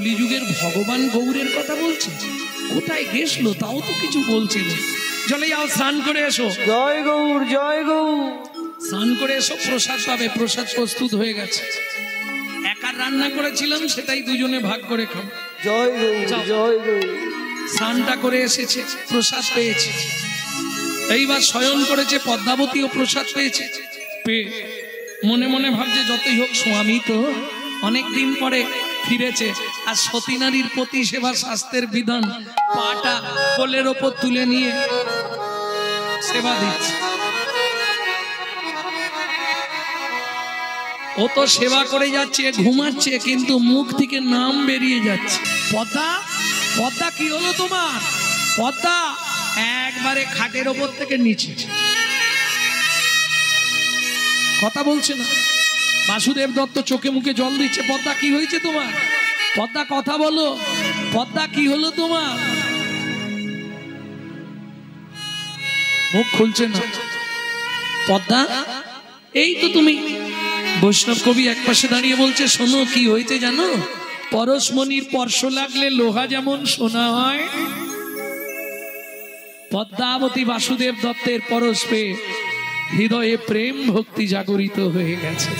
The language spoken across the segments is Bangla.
কলিযুগের ভগবান গৌরের কথা বলছে? কোথায় গেছলো তাও তো কিছু বলছে না। চলে যাও, স্নান করে এসো। জয় গৌর, জয় গৌর। স্নান করে এসো, প্রসাদ পাবে। প্রসাদ প্রস্তুত হয়ে গেছে। একা রান্না করেছিলাম, সেটাই দুজনে ভাগ করে খাও। জয় গৌর, জয় গৌর। স্নানটা করে এসেছে, প্রসাদ পেয়েছে। এইবার শয়ন করেছে, পদ্মাবতীও প্রসাদ পেয়েছে। পেয়ে মনে মনে ভাবছে যতই হোক স্বামী তো অনেকদিন পরে ফিরেছে, আর সতী নারীর প্রতি সেবা শাস্ত্রের বিধান, পাটা কোলের ওপর তুলে নিয়ে সেবা দিচ্ছে। ও তো সেবা করে যাচ্ছে, ঘুমাচ্ছে, কিন্তু মুখ থেকে নাম বেরিয়ে যাচ্ছে। পদ্মা, পদ্মা কি হলো তোমার? পদ্মা একবারে খাটের ওপর থেকে নিচে, কথা বলছে না। বাসুদেব দত্ত চোখে মুখে জল দিচ্ছে। পদ্মা কি হয়েছে তোমার? পদ্মা কথা বলো। পদ্মা কি হলো তোমার? মুখ খুলছে না। পদ্মা, এই তো তুমি। বৈষ্ণব কবি এক পাশে দাঁড়িয়ে বলছে, শোনো কি হয়েছে জানো? পরশমণির স্পর্শ লাগলে লোহা যেমন সোনা হয়, পদ্মাবতী বাসুদেব দত্তের পরশ পেয়ে হৃদয়ে প্রেম ভক্তি জাগরিত হয়ে গেছে।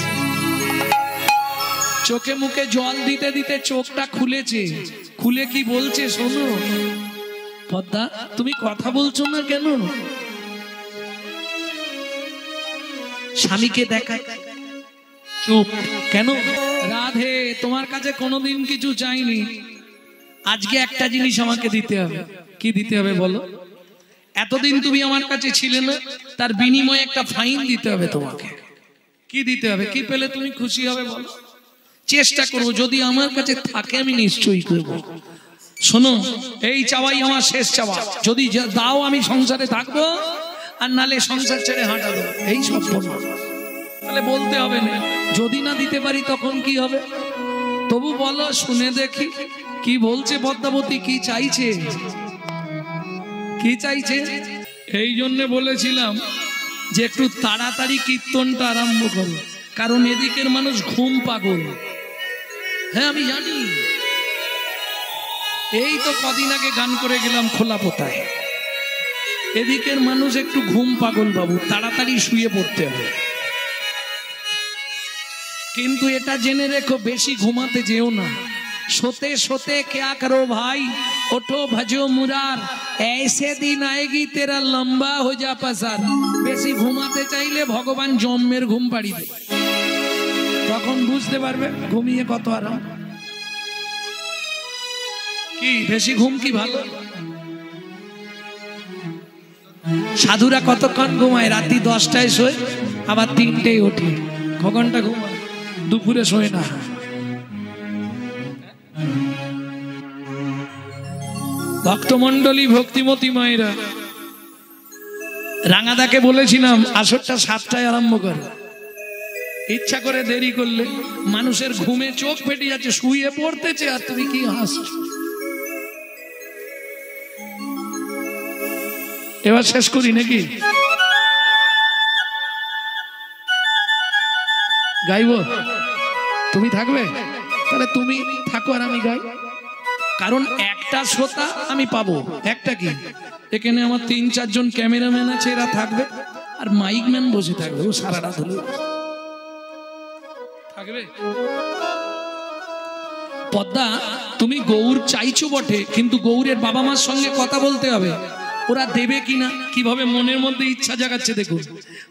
চোখে মুখে জল দিতে দিতে চোখটা খুলেছে। খুলে কি বলছে শোনো। পদ্মা, তুমি কথা বলছো না কেন? স্বামীকে দেখা, চুপ কেন? রাধে, তোমার কাছে কোনোদিন কিছু চাইনি, আজকে একটা জিনিস আমাকে দিতে হবে। কি দিতে হবে বলো? এতদিন তুমি আমার কাছে ছিলে না, তার বিনিময়ে একটা ফাইন দিতে হবে তোমাকে। কি দিতে হবে? কি পেলে তুমি খুশি হবে বলো? চেষ্টা করবো, যদি আমার কাছে থাকে আমি নিশ্চয়ই করব। শোনো, এই চাওয়াই আমার শেষ চাওয়া। যদি দাও আমি সংসারে থাকবো, আর নালে সংসার ছেড়ে হাঁটা দেবো। এই সব তাহলে বলতে হবে না। যদি না দিতে পারি তখন কি হবে? তবু বলো, শুনে দেখি কি বলছে পদ্মাবতী, কি চাইছে, কি চাইছে। এই জন্য বলেছিলাম যে একটু তাড়াতাড়ি কীর্তনটা আরম্ভ করো, কারণ এদিকের মানুষ ঘুম পাগল। হ্যাঁ আমি জানি, এই তো কদিন আগে গান করে গেলাম খোলা পোতায়। এদিকের মানুষ একটু ঘুম পাগল বাবু, তাড়াতাড়ি শুয়ে পড়তে হবে। কিন্তু এটা জেনে রেখো, বেশি ঘুমাতে যেও না। सोते सोते क्या करो भाई, उठो भजो मुरार, ऐसे दिन आएगी तेरा लंबा हो जा पसार। बेशी घुमाते चाइले भगवान जन्मेर घुम पाड़ी दे, तखन बुझते पारबे घुमिए कत आराम। कि बेशी घुम की भालो? साधुरा कतक्षण घुमाय? राति 10टाय शोय, आबार 3टेय ओठे। क घंटा घुमाय? दुपुरे शोय ना। भक्तमंडली भक्तिमती मायेरा, रांगादाके बोलेছিলাম আসরটা 7টায় আরম্ভ করে। ইচ্ছা করে দেরি করলে মানুষের ঘুমে চোখ ফেটে যাচ্ছে, শুয়ে পড়তেছে, আর তুমি কি হাসছো? এবার শেষ করি নাকি? গাইবো? তুমি থাকবে? তাহলে তুমি থাকো আর আমি গাই। কারণ একটা শ্রোতা আমি পাবো। একটা কি, এখানে আমার 3-4 জন ক্যামেরাম্যান আছে, এরা থাকবে, আর মাইকম্যান বসে থাকবে, ও সারা রাত হলো থাকবে। পদ্মা, তুমি গৌর চাইছো বটে, কিন্তু গৌরের বাবা মার সঙ্গে কথা বলতে হবে, ওরা দেবে কিনা, কিভাবে মনের মধ্যে ইচ্ছা জাগাচ্ছে দেখুন।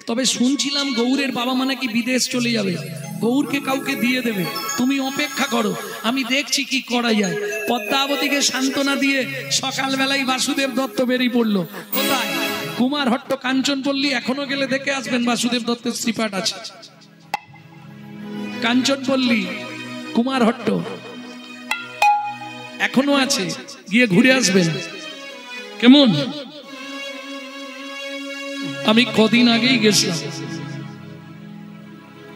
তবে শুনছিলাম গৌরের বাবা মা নাকি বিদেশ চলে যাবে, গৌরকে কাউকে দিয়ে দেবে। তুমি অপেক্ষা করো, আমি দেখছি কি করা যায়। পদ্মাবতীকে সান্ত্বনা দিয়ে সকালবেলায় বাসুদেব দত্ত বেরিয়ে পড়লো। কোথায়? কুমারহট্ট কাঞ্চনপল্লী। এখনো গেলে দেখে আসবেন, বাসুদেব দত্তের শ্রীপাঠ আছে কাঞ্চনপল্লী, কুমারহট্ট এখনো আছে, গিয়ে ঘুরে আসবেন। কেমন? আমি কদিন আগেই গেছিলাম।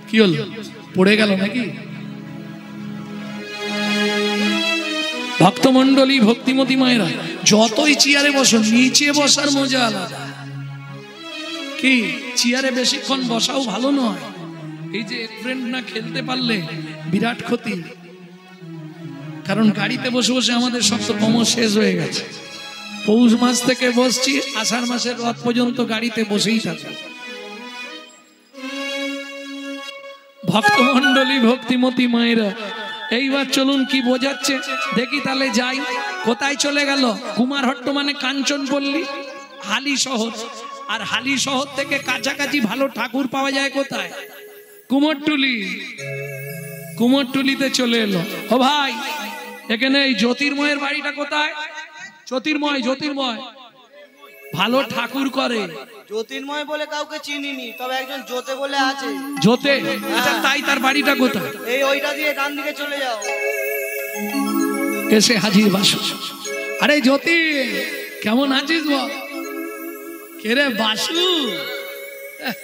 কি হলো, পড়ে গেল নাকি? ভক্তমন্ডলী ভক্তিমতী মায়েরা, যতই চেয়ারে বসো, নিচে বসার মজা আলাদা। কি, চেয়ারে বেশিক্ষণ বসাও ভালো নয়। এই যে এক ফ্রেন্ড না খেলতে পারলে বিরাট ক্ষতি। কারণ গাড়িতে বসে বসে আমাদের সব তো কম শেষ হয়ে গেছে। পৌষ মাস থেকে বসছি, আষাঢ় মাসের রথ পর্যন্ত গাড়িতে বসেই থাকি। ভক্তমণ্ডলী, ভক্তিমতী মায়েরা, এইবার চলুন কি বোঝাচ্ছে দেখি, তাহলে যাই। কোথায় চলে গেল? কুমারহট্ট মানে কাঞ্চনপল্লী, হালি শহর। আর হালি শহর থেকে কাছাকাছি ভালো ঠাকুর পাওয়া যায় কোথায়? কুমোরটুলি। কুমোরটুলিতে চলে এলো। ও ভাই, এখানে এই জ্যোতির্ময়ের বাড়িটা কোথায়? জ্যোতির্ময়, জ্যোতির্ময় ভালো ঠাকুর করে। জ্যোতির্ময় বলে কাউকে চিনিনি, তবে একজন জ্যোতে বলে আছে। জ্যোতে? আচ্ছা, তাই তার বাড়িটা কোথায়? এই ওইটা দিয়ে ডান দিকে চলে যাও। এসে হাজির বাসু। আরে জ্যোতি, কেমন আছিস বল? কে রে বাসু?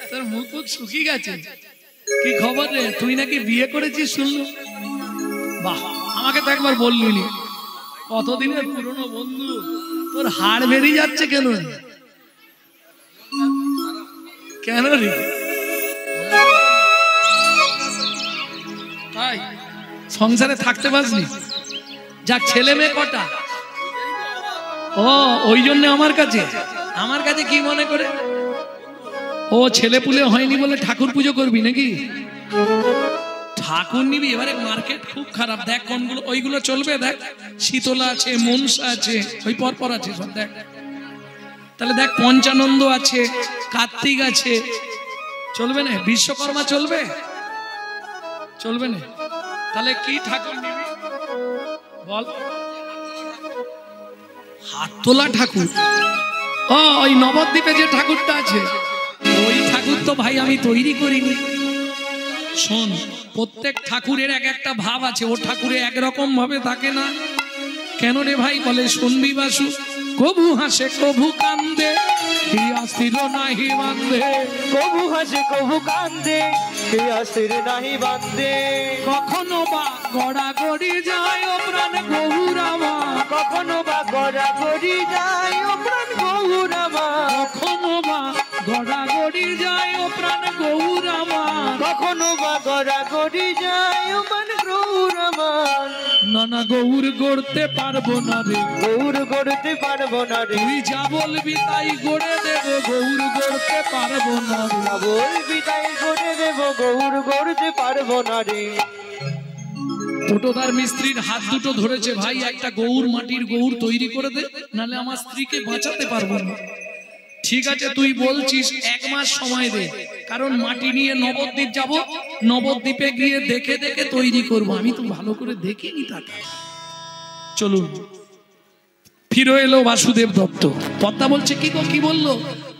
তোর মুখ মুখ শুকিয়ে গেছে, কি খবর রে? তুই নাকি বিয়ে করেছিস শুনলু। বাহ, আমাকে তো একবার বললি। কতদিনের পুরনো বন্ধু, তোর হাড় বেরিয়ে যাচ্ছে কেন? কেন রে? তাই সংসারে থাকতে পারসনি? যাক, ছেলে মেয়ে কটা? ও, ওই জন্য আমার কাছে কি মনে করে? ও, ছেলে পুলে হয়নি বলে ঠাকুর পুজো করবি নাকি? ঠাকুর নিবি? এবারে মার্কেট খুব খারাপ, দেখ কোনগুলো। ওইগুলো চলবে? দেখ, শীতলা আছে, মনসা আছে, ওই পরপর আছে সব, দেখ। তাহলে দেখ, পঞ্চানন্দ আছে, কার্তিক আছে, চলবে না? বিশ্বকর্মা চলবে? চলবে না? তাহলে কি ঠাকুর নিবি বল? হাততোলা ঠাকুর? ও, ওই নবদ্বীপে যে ঠাকুরটা আছে, ওই ঠাকুর তো ভাই আমি তৈরি করিনি। শোন, প্রত্যেক ঠাকুরের এক একটা ভাব আছে, ও ঠাকুরে একরকম ভাবে থাকে না। কেন রে ভাই? বলে শুনবি বাসু, কবু হাসে কবু কান্দে, স্থির নাহি বান্ধে। কবু হাসে কবু কান্দে, স্থির নাহি বান্ধে। কখনো বা গড়াগড়ি যায় ও প্রাণ গৌরামা, কখনো বা গড়াগড়ি যায় ও প্রাণ গৌরামা। কখনো বা গড়াগড়ি যায় ও প্রাণ গৌরামা। কখনো বা গড়াগড়ি যায় ও প্রাণ গৌরামা। নানা গৌর গড়তে পারবো না রে, গৌর গড়তে পারবো না রে। তুই যা বলবি তাই গড়ে দেব, গৌর গড়তে পারবো না রে। যা বলবি তাই গড়ে দেব, গৌর গড়তে পারবো না রে। টোটোদার মিস্ত্রির হাত দুটো ধরেছে, ভাই একটা গৌর, মাটির গৌর তৈরি করে দে, নালে আমার স্ত্রীকে বাঁচাতে পারবো না। ঠিক আছে, তুই বলছিস, 1 মাস সময় দে, কারণ মাটি নিয়ে নবদ্বীপ যাব, নবদ্বীপে গিয়ে দেখে দেখে তৈরি করব। আমি তো ভালো করে দেখিনি তাকে। চলুন, ফিরে এলো বাসুদেব দত্ত। পদ্মা বলছে, কি গো, কি বললো?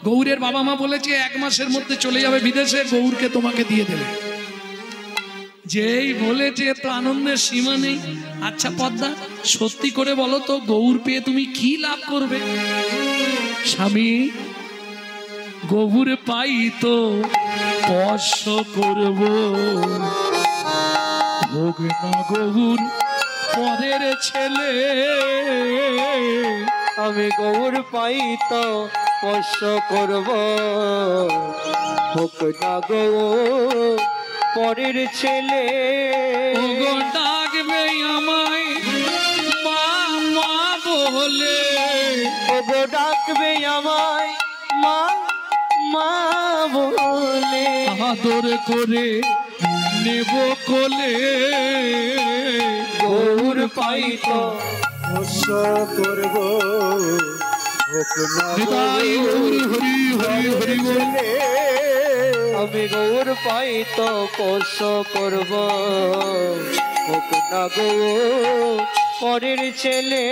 গৌরের বাবা মা বলেছে 1 মাসের মধ্যে চলে যাবে বিদেশে, গৌরকে তোমাকে দিয়ে দেবে। যেই বলেছে, তো আনন্দের সীমা নেই। আচ্ছা পদ্মা, সত্যি করে বলো তো, গৌর পেয়ে তুমি কি লাভ করবে? স্বামী, গৌর পাই তো স্পর্শ করব, ভোগ না গৌর পরের ছেলে। আমি গৌর পাই তো স্পর্শ করব, হোক না গৌর পরের ছেলে। ওগো ডাকবে আমায় মা মা বলে, ওগো ডাকবে আমায় মা মা বলে। আদর করে নেব কোলে, গৌর পাই তো স্পর্শ করব, হোক না হরি হরি হরি হরি ছেলে। আমি গৌর পাই তো স্পর্শ করব, হোক না গৌর পরের ছেলে।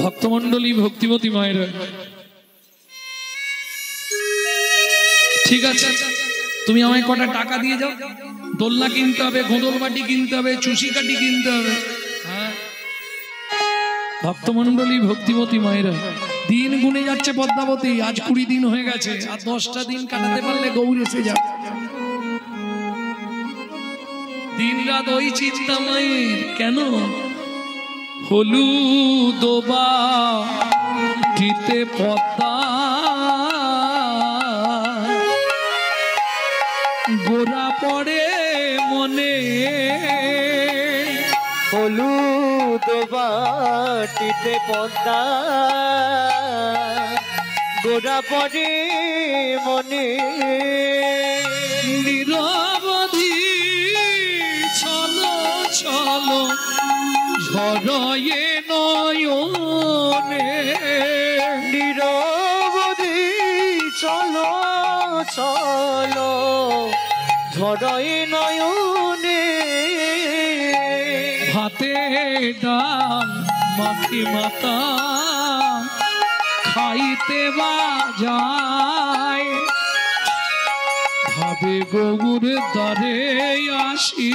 ভক্তমণ্ডলী, ভক্তিমতী মায়েরা, ঠিক আছে, তুমি আমায় কটা টাকা দিয়ে যাও। দোলনা কিনতে হবে, গোদল বাটি কিনতে হবে, চুষি কাটি কিনতে হবে। হ্যাঁ, ভক্তমণ্ডলী, ভক্তিমতী মায়েরা, দিন গুনে যাচ্ছে পদ্মাবতী। আজ 20 দিন হয়ে গেছে, আর 10টা দিন কাটাতে পারলে গৌর এসে যাবে। দিন রাত ওই চিন্তা মায়ের। কেন? হলুদ বাটিতে পদ্মা, গোরা পড়ে মনে, হলুদ বাটিতে পদ্মা গোড়া পড়ে মনে, নিরবধি চলো চলো ঝরয়ে নয়নে, নিরবধি চলো চলো ঝড়ে নয়নে, ভাতে ডাল মাখি মাতা খাইতে বা যায়, ভাবে গৌর দ্বারে আসি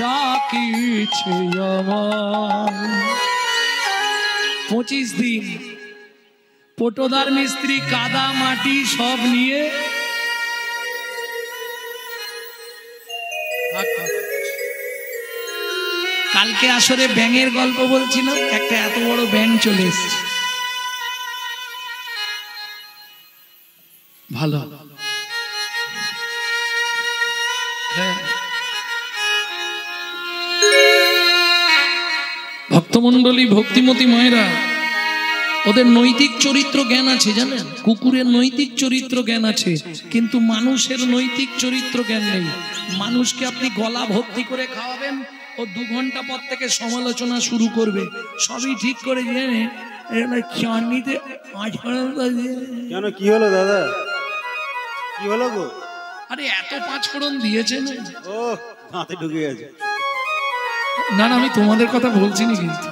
ডাকিছে আমার। 25 দিন পটোদার মিস্ত্রি কাদা মাটি সব নিয়ে কালকে আসরে ব্যাঙের গল্প বলছিল, একটা এত বড় ব্যাঙ চলে এসেছে। ভালো হ্যাঁ, ভক্তমণ্ডলী ভক্তিমতী মায়েরা, ওদের নৈতিক চরিত্র জ্ঞান আছে জানেন? কুকুরের নৈতিক চরিত্র জ্ঞান আছে, কিন্তু মানুষের নৈতিক চরিত্র জ্ঞান নেই। মানুষকে আপনি গলা ভর্তি করে খাওয়াবেন, ও 2 ঘন্টা পর থেকে সমালোচনা শুরু করবে। সবই ঠিক করে জেনে কেন কি হলো দাদা, কি হলো গো? আরে এত 5 ফোড়ন দিয়েছেন, ও হাতে ঢুকে গেছে। না না, আমি তোমাদের কথা বলছি না, কিন্তু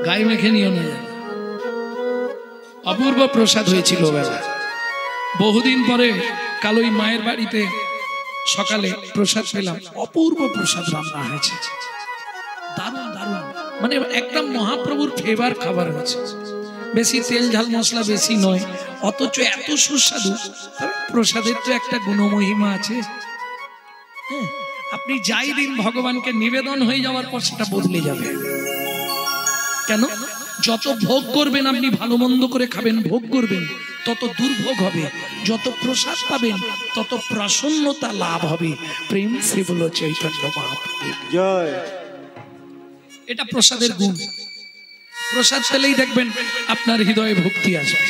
গায়ে মেখে নিও না। অপূর্ব প্রসাদ হয়েছিল বেলা, বহুদিন পরে কাল ওই মায়ের বাড়িতে সকালে প্রসাদ পেলাম। অপূর্ব প্রসাদ রান্না হয়েছে, দারুণ দারুণ, মানে একদম মহাপ্রভুর ফেভার খাবার হয়েছে। বেশি তেল ঝাল মশলা বেশি নয়, অথচ এত সুস্বাদু। প্রসাদের তো একটা গুণমহিমা আছে। হ্যাঁ, আপনি যাই দিন ভগবানকে নিবেদন হয়ে যাওয়ার পর সেটা বদলে যাবে। কেন? যত ভোগ করবেন, আপনি ভালো মন্দ করে খাবেন, ভোগ করবেন, তত দুর্ভোগ হবে। যত প্রসাদ পাবেন তত প্রসন্নতা লাভ হবে। প্রেম সে বলো চৈতন্য মহাপ্রভু জয়। এটা প্রসাদের গুণ। প্রসাদ পেলেই দেখবেন আপনার হৃদয়ে ভক্তি আসবে।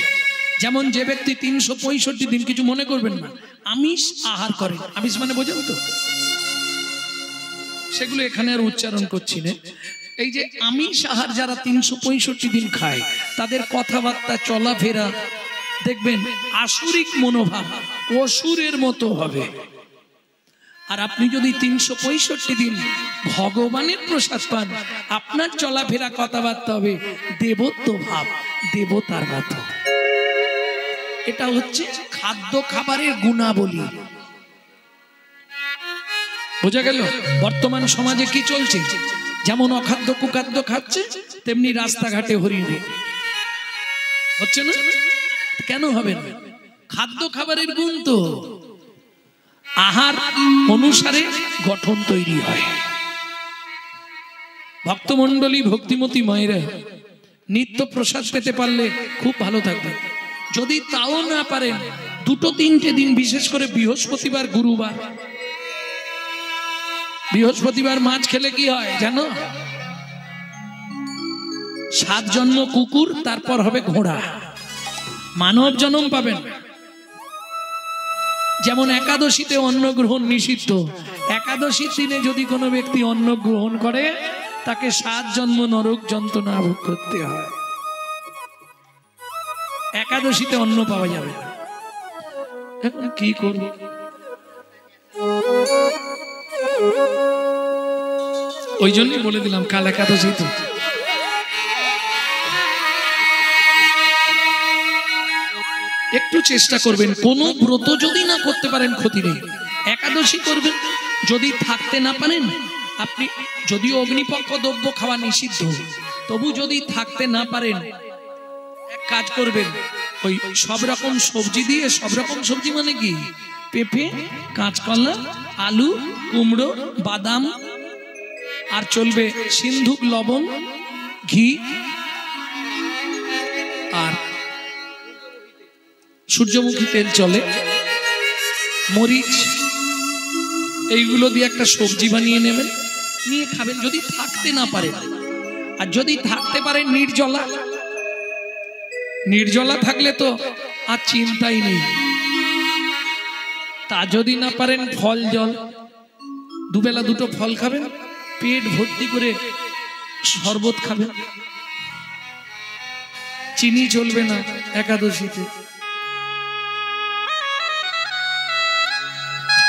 যেমন যে ব্যক্তি 365 দিন, কিছু মনে করবেন না, আমিষ আহার করেন, আমিষ মানে বোঝেন তো, সেগুলো এখানে আর উচ্চারণ করছি না। এই যে আমিষ আহার যারা 365 দিন খায়, তাদের কথাবার্তা চলাফেরা দেখবেন আসুরিক মনোভাব, অসুরের মতো হবে। আর আপনি যদি 365 দিন ভগবানের প্রসাদ পান, আপনার চলাফেরা কথাবার্তা হবে দেবত্ব ভাব, দেবতার মতো। এটা হচ্ছে খাদ্য খাবারের গুণাবলী। বোঝা গেল? বর্তমান সমাজে কি চলছে? যেমন অখাদ্য কুখাদ্য খাচ্ছে, তেমনি রাস্তাঘাটে হরিণে হচ্ছে না? কেন হবে না? খাদ্য খাবারের গুণ তো, আহার অনুসারে গঠন তৈরি হয়। ভক্তমণ্ডলী ভক্তিমতী মায়েরা, নিত্য প্রসাদ পেতে পারলে খুব ভালো থাকবে। যদি তাও না পারেন, 2-3টে দিন, বিশেষ করে বৃহস্পতিবার গুরুবার, বৃহস্পতিবার মাছ খেলে কি হয় জানো? 7 জন্ম কুকুর, তারপর হবে ঘোড়া, মানব জন্ম পাবেন। যেমন একাদশীতে অন্ন গ্রহণ নিষিদ্ধ, একাদশীর দিনে যদি কোনো ব্যক্তি অন্ন গ্রহণ করে, তাকে 7 জন্ম নরক যন্ত্রণা ভোগ করতে হয়। একাদশীতে অন্ন পাওয়া যাবে না। এখন কি করব? ওই জন্যই বলে দিলাম কাল একাদশী তো। একটু চেষ্টা করবেন, কোন ব্রত যদি না করতে পারেন ক্ষতি নেই, একাদশী করবেন। যদি থাকতে না পারেন, আপনি যদিও অগ্নিপক্ষ দ্রব্য খাওয়া নিষিদ্ধ, তবু যদি থাকতে না পারেন, এক কাজ করবেন, ওই সব রকম সবজি দিয়ে, সব রকম সবজি মানে কি, পেঁপে, কাঁচকলা, আলু, কুমড়ো, বাদাম, আর চলবে সিন্ধুক লবণ, ঘি, আর সূর্যমুখী তেল চলে, মরিচ, এইগুলো দিয়ে একটা সবজি বানিয়ে নেবেন, নিয়ে খাবেন যদি থাকতে না পারেন। আর যদি থাকতে পারেন নির্জলা, নির্জলা থাকলে তো আর চিন্তাই নেই। তা যদি না পারেন ফল জল, দুবেলা দুটো ফল খাবেন, পেট ভর্তি করে শরবত খাবেন। চিনি চলবে না একাদশীতে,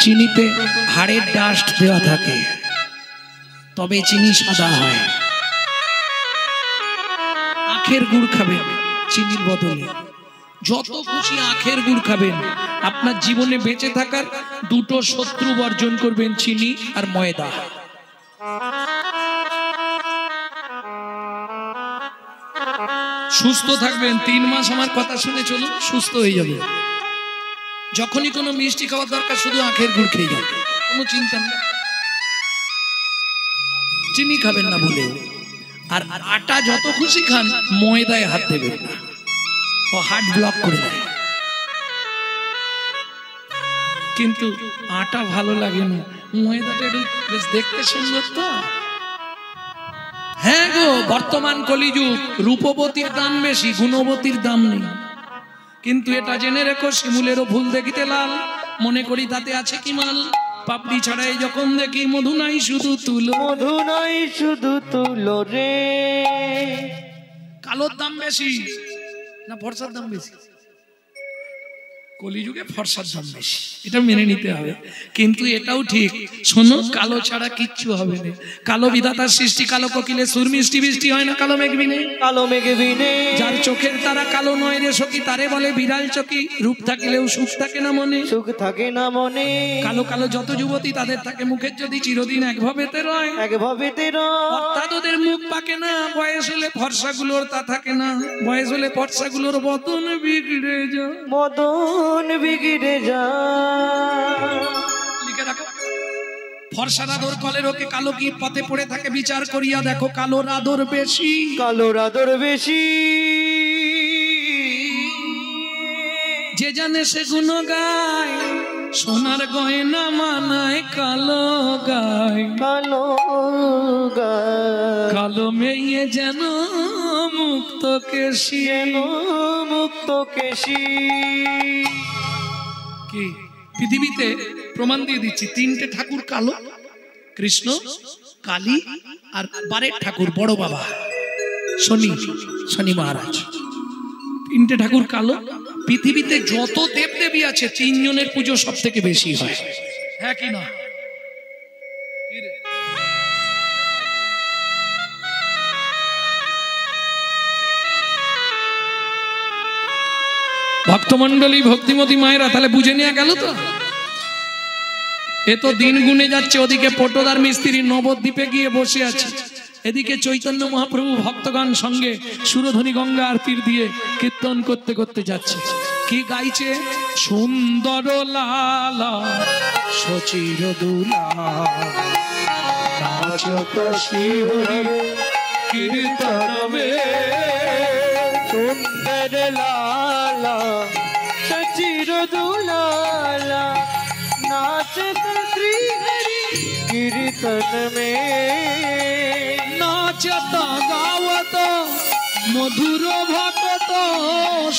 চিনিতে হাড়ের ডাস্ট দেওয়া থাকে, তবে চিনি সাদা হয়। আখের গুড় খাবেন চিনির বদলে, যত খুশি আখের গুড় খাবেন। আপনার জীবনে বেঁচে থাকার দুটো শত্রু বর্জন করবেন, চিনি আর ময়দা। সুস্থ থাকবেন 3 মাস, আমার কথা শুনে চলুন, সুস্থ হয়ে যাবে। যখনই কোনো মিষ্টি খাওয়ার দরকার শুধু আখের গুড় খেয়ে যাবে, কোনো চিন্তা নেই। চিনি খাবেন না ভুলেও। আর আটা যত খুশি খান, ময়দায় হাত দেবেন না, ও হার্ট ব্লক করে দেয়। কিন্তু আটা ভালো লাগে না, ময়দাটা একটু বেশ দেখতে সুন্দর তো। হ্যাঁ গো, বর্তমান কলিযুগ, রূপবতীর দাম বেশি, গুণবতীর দাম নেই। কিন্তু এটা জেনে রেখো, শিমুলেরও ফুল দেখিতে লাল, মনে করি তাতে আছে কি মাল। পাপড়ি ছাড়াই যখন দেখি মধু নাই শুধু তুলো, মধু নাই শুধু তুলো রে। কালোর দাম বেশি না ফর্সার দাম বেশি? কলিযুগে ফর্সার দাম বেশি, এটা মেনে নিতে হবে। কিন্তু এটাও ঠিক, শোনো, কালো ছাড়া কিচ্ছু হবে না। কালো বিধাতার সৃষ্টি, কালো কোকিলে সুর মিষ্টি বৃষ্টি হয় না কালো মেঘ বিনে, কালো মেঘে বিনে। যার চোখের তারা কালো নয় রে সখী, তারে বলে বিড়াল চকি। রূপ থাকিলেও সুখ থাকে না মনে, সুখ থাকে না মনে। কালো কালো যত যুবতী, তাদের থাকে মুখের যদি চিরদিন একভাবেতে রয়। একভাবে তেরা অর্থাৎ ওদের মুখ পাকে না, বয়স হলে ফর্সাগুলোর তা থাকে না। বয়স হলে ফর্সাগুলোর বদন বিগড়ে যায়। মদন বিগড়ে যা। লিখে রাখো, ফর্সার আদর কলের ওকে কালো কি পথে পড়ে থাকে, বিচার করিয়া দেখো কালোর আদর বেশি। কালোর আদর বেশি। যে জানে সে গুণ গায়, সোনার গয়না মানায় কালো গায়। কালো গায় কালো মেয়ে যেন মুক্ত কেশি, যেন মুক্ত কেশি। কি পৃথিবীতে প্রমাণ দিয়ে দিচ্ছি, 3টে ঠাকুর কালো, কৃষ্ণ, কালী আর বারের ঠাকুর বড় বাবা শনি, শনি মহারাজ। 3টে ঠাকুর কালো। পৃথিবীতে যত দেবদেবী আছে, 3 জনের পুজো সব থেকে বেশি হয়, হ্যাঁ কি না? ভক্তমন্ডলী, ভক্তিমতী মায়েরা, তাহলে বুঝে নেওয়া গেল তো। এ তো দিন গুনে যাচ্ছে, ওদিকে পটদার মিস্ত্রি নবদ্বীপে গিয়ে বসে আছে, এদিকে চৈতন্য মহাপ্রভু ভক্তগণ সঙ্গে সুরধ্বনি গঙ্গা আরতির দিয়ে কীর্তন করতে করতে যাচ্ছে। কি গাইছে? সুন্দর লালা সচির দুলা, নাচত শিহরি কীর্তনবে। সুন্দর লালা সচির দুলালা, नाचत श्री हरि कीर्तन में। नाचत गावत मधुर भक्त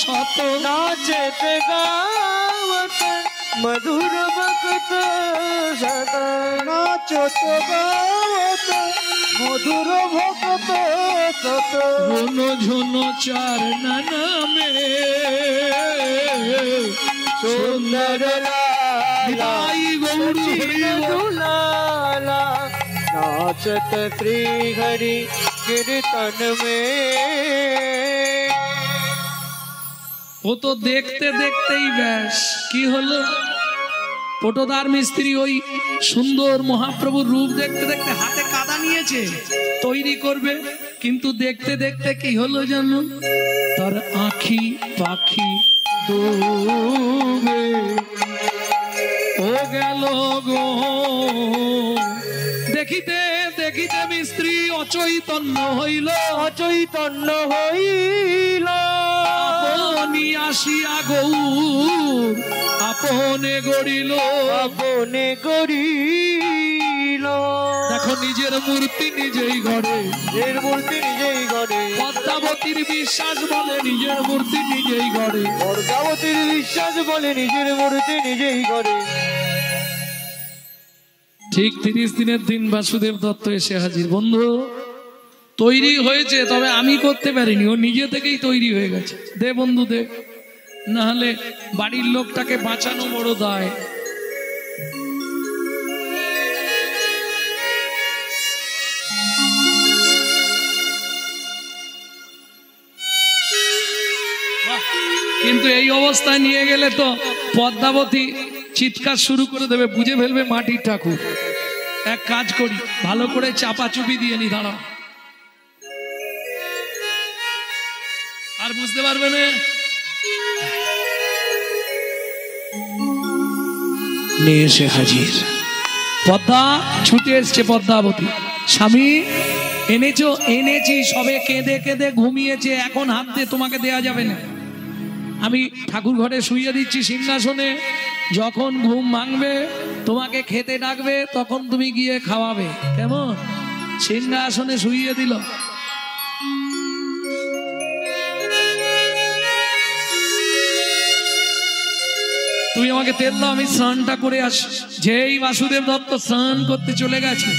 शत, नाचत गावत मधुर भक्त शत। नाचत गावत मधुर भक्त शत। ঝুন ঝুন চার নামে सुंदर लाला सचिर दुलाला, नाचत श्री हरि कीर्तन में। ও তো দেখতে দেখতেই ব্যাস কি হলো, পটদার মিস্ত্রি ওই সুন্দর মহাপ্রভুর রূপ দেখতে দেখতে হাতে কাদা নিয়েছে, তৈরি করবে। কিন্তু দেখতে দেখতে কি হলো জানো, তার আঁখি পাখি ডুবে ও গেল গো। দেখিতে দেখিতে মিস্ত্রি অচৈতন্য হইল, অচৈতন্য হইল। আপনি আসিয়া গৌর আপনে গড়িল, আপনে গড়িল। দেখো নিজের মূর্তি নিজেই গড়ে, নিজের মূর্তি নিজেই গড়ে। পদ্মাবতীর বিশ্বাস বলে নিজের মূর্তি নিজেই গড়ে। পদ্মাবতীর বিশ্বাস বলে নিজের মূর্তি নিজেই গড়ে। ঠিক 30 দিনের দিন বাসুদেব দত্ত এসে হাজির। বন্ধু তৈরি হয়েছে, তবে আমি করতে পারিনি, ও নিজে থেকেই তৈরি হয়ে গেছে। দে বন্ধু দে, না হলে বাড়ির লোকটাকে বাঁচানো বড় দায়। কিন্তু এই অবস্থায় নিয়ে গেলে তো পদ্মাবতী চিৎকার শুরু করে দেবে, বুঝে ফেলবে মাটির ঠাকুর। এক কাজ করি, ভালো করে চাপাচুপি দিয়ে নি, দাঁড়াও, আর বুঝতে পারবে না। নিয়ে এসে হাজির পদ্মা, ছুটে এসছে পদ্মাবতী। স্বামী এনেছো? এনেছি, সবে কেঁদে কেঁদে ঘুমিয়েছে, এখন হাত দিয়ে তোমাকে দেয়া যাবে না। আমি ঠাকুর ঘরে শুইয়ে দিচ্ছি সিংহাসনে, যখন ঘুম ভাঙবে তোমাকে খেতে ডাকবে, তখন তুমি গিয়ে খাওয়াবে, কেমন? সিংহাসনে শুইয়ে দিল। তুমি আমাকে তেল দাও, আমি স্নানটা করে আসি। যেই বাসুদেব দত্ত স্নান করতে চলে গেছে,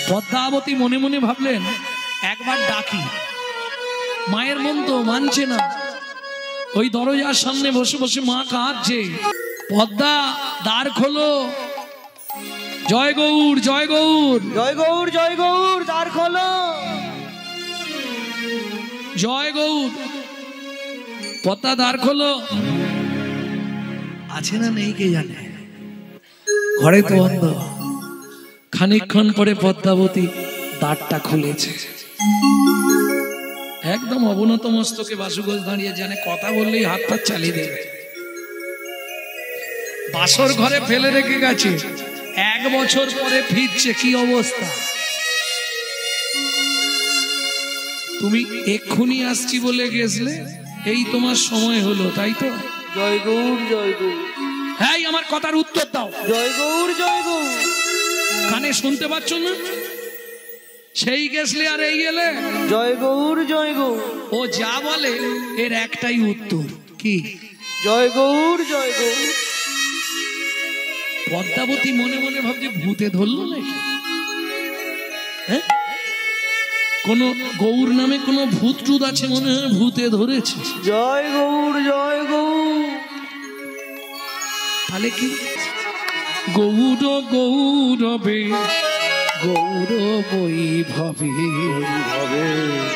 পদ্মাবতী মনে মনে ভাবলেন একবার ডাকি। মায়ের মন তো মানছে না, ওই দরজার সামনে বসে বসে মা কাঁদছে। পদ্মা দ্বার খোলো, জয় গৌর জয় গৌর, জয় গৌর জয় গৌর, দ্বার খোলো, জয় গৌর। পদ্মা দ্বার খোলো। আছে না নেই কে জানে, ঘরে তো বন্ধ। খানিকক্ষণ পরে পদ্মাবতী দ্বারটা খুলেছে। একদম অবনত মস্তকে বাসুগোজ দাঁড়িয়ে, জানে কথা বললেই হাত পা চালিয়ে দেবে। বাসর ঘরে ফেলে রেখে গেছে, 1 বছর পরে ফিরছে, কি অবস্থা। তুমি এক্ষুনি আসছি বলে গেছলে, এই তোমার সময় হলো, তাই তো? জয় গৌর জয় গৌর। হ্যাঁ, আমার কথার উত্তর দাও। জয় গৌর জয় গৌর। কানে শুনতে পাচ্ছ না? সেই গেছলে আর এই গেলে। জয় গৌর জয় গৌর। ও যা বলে এর একটাই উত্তর, কি? জয় গৌর জয় গৌর। পদ্মাবতী মনে মনে ভাবছে ভূতে ধরলো নাকি? হ্যাঁ, কোন গৌর নামে কোন ভূত টুত আছে মনে হয়, ভূতে ধরেছে। জয় গৌর জয় গৌর। তাহলে কি? গৌর গৌরবে গৌর বৈভবে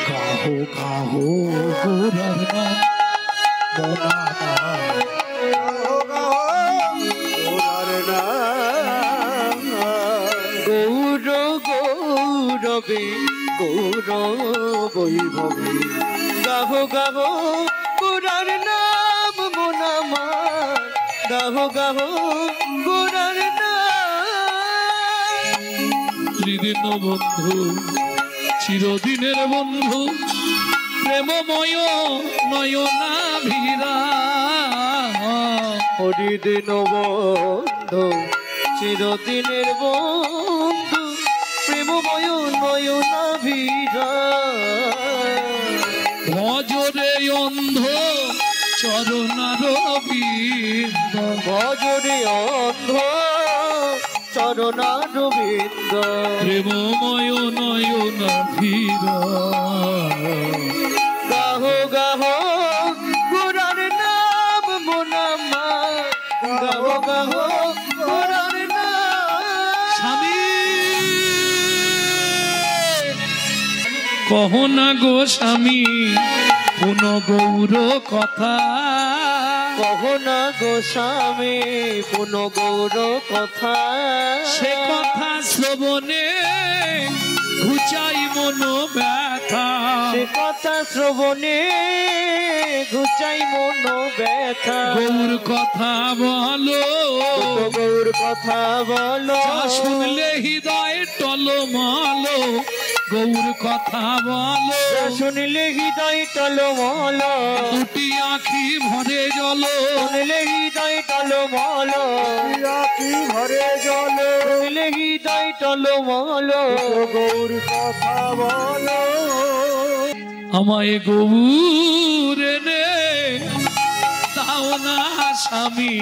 গাহো গাহো গৌরর নাম মোনা গৌর গৌরবে গৌর বৈভবে গাহো গাহো গোরার নাম মোনামা। গাহো গাহো গোরার নাম। ত্রিদিন বন্ধু চিরদিনের বন্ধু প্রেমময় নয়নাভিরা। হরিদিন বন্ধু চিরদিনের বন্ধু প্রেমময় নয়নাভিরা। ভজরে অন্ধ চরণার বৃন্দ, ভজরে অন্ধ চরণার বৃন্দ। প্রেমময় নয়নাভিরা। গাহো গাহো গোরার নাম মোনামা। গাহো গাহো গোরার নাম। স্বামী কহ না গো স্বামী পুন গৌর কথা। কহ না গোস্বামী পুন গৌর কথা। সে কথা শ্রবণে ঘুচাই মন ব্যথা। সে কথা শ্রবণে ঘুচাই মন ব্যথা। গৌর কথা বলো, গৌর কথা বলো। যা শুনলে হৃদয় টলমল গৌর কথা বলো, শুনলে হৃদয় টলমল, দুটি আখি ভরে জল, শুনলে হৃদয় টলমল, আখি ভরে জল, শুনলে হৃদয় টলমল, গৌর কথা বলো। আমায় গৌর নে দাও না স্বামী,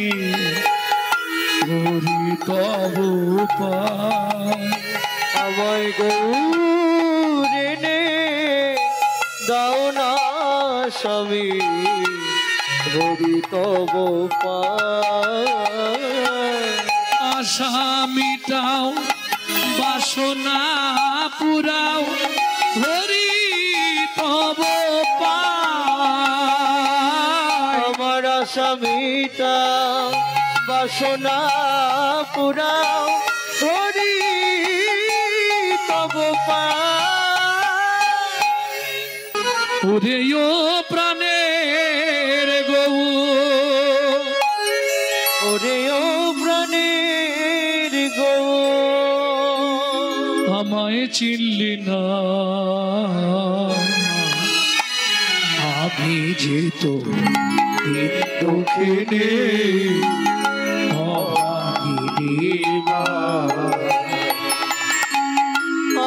গৌরী তব পায়। আমায় গৌরে নে দাও না স্বামী, হরি তব পায়। আশা মিটাও বাসনা পুরাও, হরি তব পায়। আমার আসামিটা বাসনা পুরাও, হরি তব পায়। ওরে ও প্রাণের গৌ, ওরে ও প্রাণের গৌ, আমায় চিনলি না, আমি যেত দক্ষিণে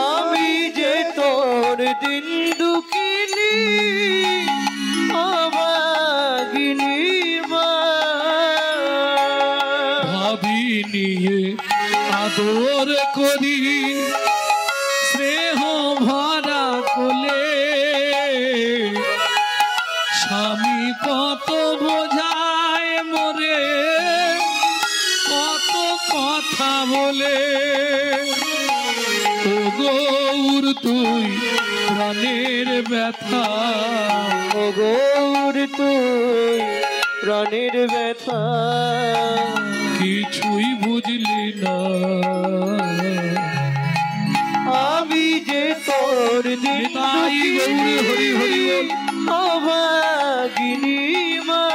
আমি যে তোর দিন দুঃখিনী অভাগিনী মা। ভাবি নিয়ে আদর করি স্নেহ ভরা কোলে, স্বামী কত বোঝায় মোরে কত কথা বলে, ও গৌর তুই প্রাণের ব্যথা, ও গৌর তুই প্রাণের ব্যথা, কিছুই বুঝলি না। আমি যে তোর দিন তাই গৌর হরি হরি বল। অভাগিনী মা।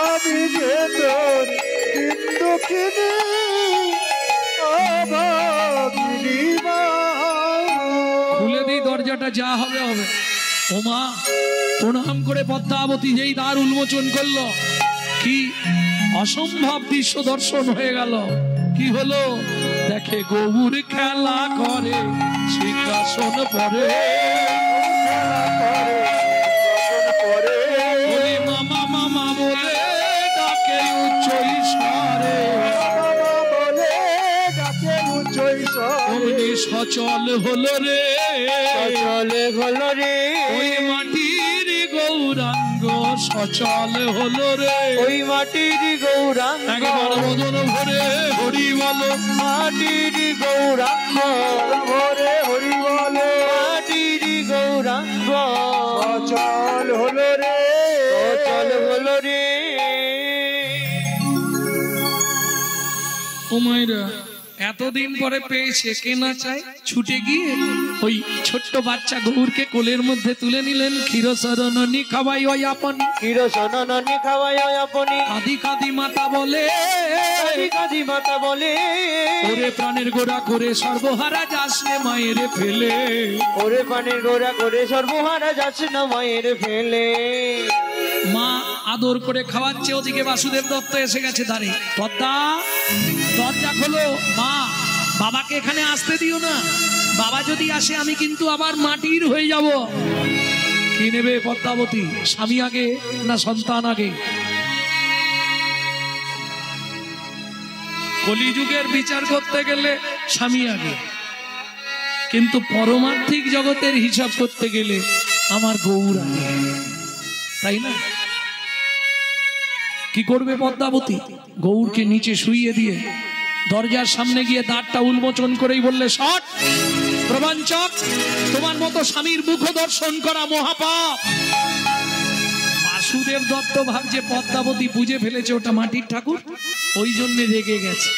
আমি যে তোর দিন দুঃখিনী অভাগিনী মা। খুলে দিই দরজাটা, যা হবে হবে। ওমা প্রণাম করে পদ্মাবতী যেই দ্বার উন্মোচন করলো, কি অসম্ভব দৃশ্য দর্শন হয়ে গেল। কি হলো দেখে, গৌর খেলা করে সিংহাসন পরে, ওরে মামা মামা বলে ডাকে উচ্চ ঈশ্বরে, অমনি সচল হলো রে, চলে হলো রে, ওই মাটির গৌরাঙ্গ সচল হলো রে, ওই মাটির গৌরাঙ্গ, একবার বদন ভরে হরি বলো, মাটির গৌরাঙ্গ ভরে হরি বলো, মাটির গৌরাঙ্গ চল হলো রে, চল হলো রে। ও মায়েরা এতদিন পরে পেয়েছে, কে না চায়, ছুটে গিয়ে ওই ছোট্ট বাচ্চা গৌরকে কোলের মধ্যে তুলে নিলেন। ক্ষীরসরণী খাওয়াই ওই আপনি, ক্ষীর সননী খাওয়ায় আপনি, কাঁদি কাঁদি মাতা বলে, কাঁদি কাঁদি মাতা বলে, ওরে প্রাণের গোড়া করে সর্বহারা যাস নে মায়ের ফেলে, ওরে পানের গোড়া করে সর্বহারা যাচ্ছে না মায়ের ফেলে। মা আদর করে খাওয়াচ্ছে, ওদিকে বাসুদেব দত্ত এসে গেছে ধারে। পদ্মা দরজা খোলো, মা বাবাকে এখানে আসতে দিও না, বাবা যদি আসে আমি কিন্তু আবার মাটির হয়ে যাব। কি নেবে পদ্মাবতী, স্বামী আগে না সন্তান আগে? কলিযুগের বিচার করতে গেলে স্বামী আগে, কিন্তু পরমার্থিক জগতের হিসাব করতে গেলে আমার গৌর আগে, তাই না? কি করবে পদ্মাবতী? গৌরকে নিচে শুইয়ে দিয়ে দরজার সামনে গিয়ে দ্বারটা উন্মোচন করেই বললে, শট প্রবঞ্চক, তোমার মতো স্বামীর মুখ দর্শন করা মহাপাপ। বাসুদেব দত্ত ভাবছে পদ্মাবতী বুঝে ফেলেছে ওটা মাটির ঠাকুর, ওই জন্য রেগে গেছে।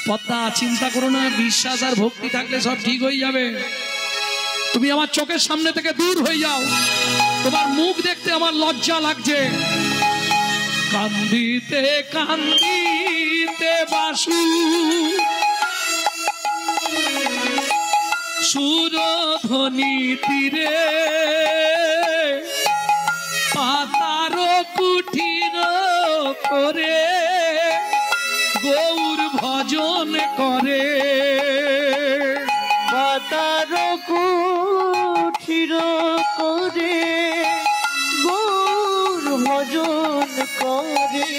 পদ্মা চিন্তা করো না, বিশ্বাস আর ভক্তি থাকলে সব ঠিক হয়ে যাবে। তুমি আমার চোখের সামনে থেকে দূর হয়ে যাও, তোমার মুখ দেখতে আমার লজ্জা লাগছে। কান্দিতে কান্দিতে বাসু সুরধ্বনি তীরে পাতার কুঠির করে গৌর ভজন করে। পাতার কুঠির করে গৌর ভজন করে।